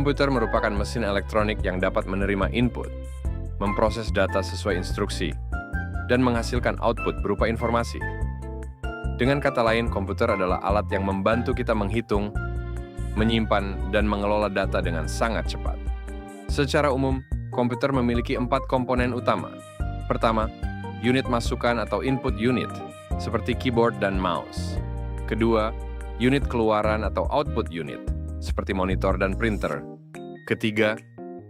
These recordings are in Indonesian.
Komputer merupakan mesin elektronik yang dapat menerima input, memproses data sesuai instruksi, dan menghasilkan output berupa informasi. Dengan kata lain, komputer adalah alat yang membantu kita menghitung, menyimpan, dan mengelola data dengan sangat cepat. Secara umum, komputer memiliki 4 komponen utama. Pertama, unit masukan atau input unit, seperti keyboard dan mouse. Kedua, unit keluaran atau output unit, seperti monitor dan printer. Ketiga,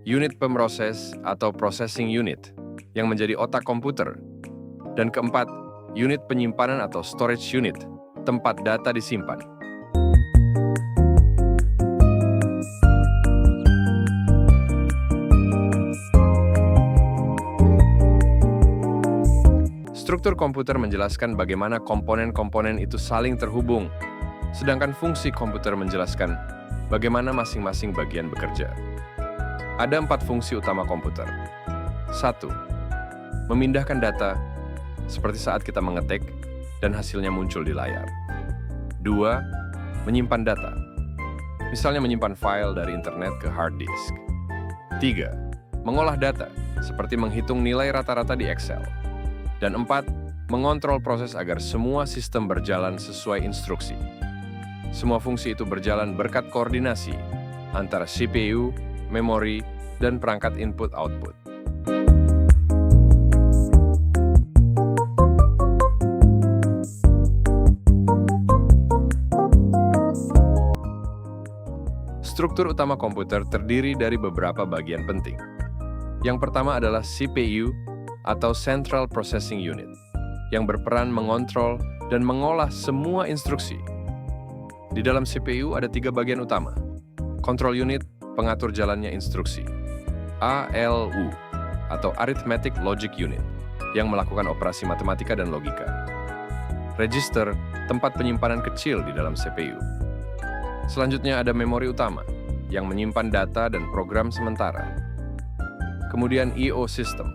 unit pemroses atau processing unit, yang menjadi otak komputer. Dan keempat, unit penyimpanan atau storage unit, tempat data disimpan. Struktur komputer menjelaskan bagaimana komponen-komponen itu saling terhubung, sedangkan fungsi komputer menjelaskan bagaimana masing-masing bagian bekerja. Ada 4 fungsi utama komputer. 1. Memindahkan data, seperti saat kita mengetik dan hasilnya muncul di layar. 2. Menyimpan data, misalnya menyimpan file dari internet ke hard disk. 3. Mengolah data, seperti menghitung nilai rata-rata di Excel. Dan 4. Mengontrol proses agar semua sistem berjalan sesuai instruksi. Semua fungsi itu berjalan berkat koordinasi antara CPU, memori, dan perangkat input-output. Struktur utama komputer terdiri dari beberapa bagian penting. Yang pertama adalah CPU atau Central Processing Unit, yang berperan mengontrol dan mengolah semua instruksi. Di dalam CPU ada 3 bagian utama. Control Unit, pengatur jalannya instruksi. ALU, atau Arithmetic Logic Unit, yang melakukan operasi matematika dan logika. Register, tempat penyimpanan kecil di dalam CPU. Selanjutnya ada memori utama, yang menyimpan data dan program sementara. Kemudian I/O System,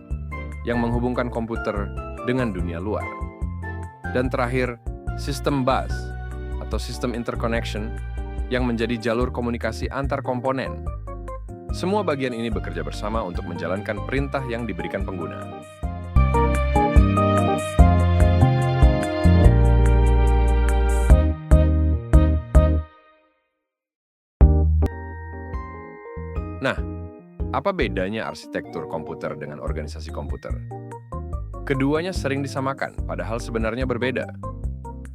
yang menghubungkan komputer dengan dunia luar. Dan terakhir, sistem bus atau sistem interconnection yang menjadi jalur komunikasi antar komponen. Semua bagian ini bekerja bersama untuk menjalankan perintah yang diberikan pengguna. Nah, apa bedanya arsitektur komputer dengan organisasi komputer? Keduanya sering disamakan, padahal sebenarnya berbeda.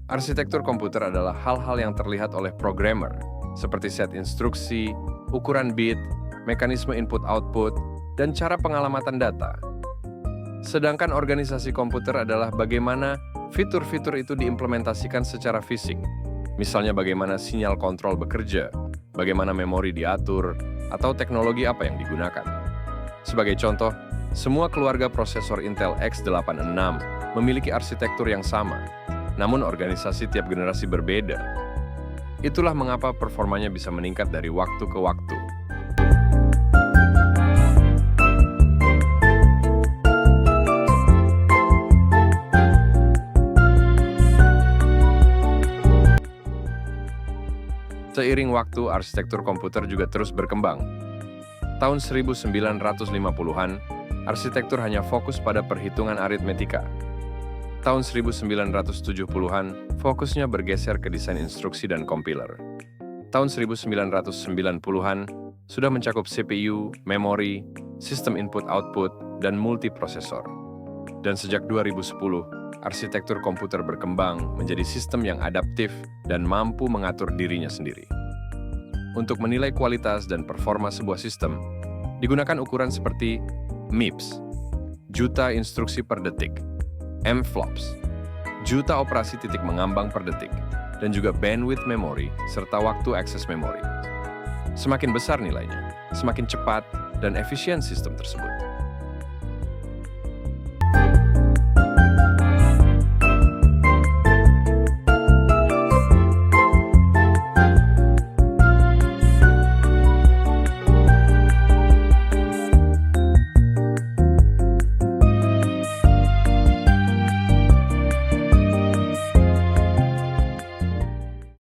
Arsitektur komputer adalah hal-hal yang terlihat oleh programmer, seperti set instruksi, ukuran bit, mekanisme input-output, dan cara pengalamatan data. Sedangkan organisasi komputer adalah bagaimana fitur-fitur itu diimplementasikan secara fisik. Misalnya bagaimana sinyal kontrol bekerja, bagaimana memori diatur, atau teknologi apa yang digunakan. Sebagai contoh, semua keluarga prosesor Intel x86 memiliki arsitektur yang sama, namun organisasi tiap generasi berbeda. Itulah mengapa performanya bisa meningkat dari waktu ke waktu. Seiring waktu, arsitektur komputer juga terus berkembang. Tahun 1950-an, arsitektur hanya fokus pada perhitungan aritmetika. Tahun 1970-an, fokusnya bergeser ke desain instruksi dan kompiler. Tahun 1990-an, sudah mencakup CPU, memori, sistem input-output, dan multiprosesor. Dan sejak 2010, arsitektur komputer berkembang menjadi sistem yang adaptif dan mampu mengatur dirinya sendiri. Untuk menilai kualitas dan performa sebuah sistem, digunakan ukuran seperti MIPS, juta instruksi per detik, MFLOPS, juta operasi titik mengambang per detik, dan juga bandwidth memori serta waktu akses memori. Semakin besar nilainya, semakin cepat dan efisien sistem tersebut.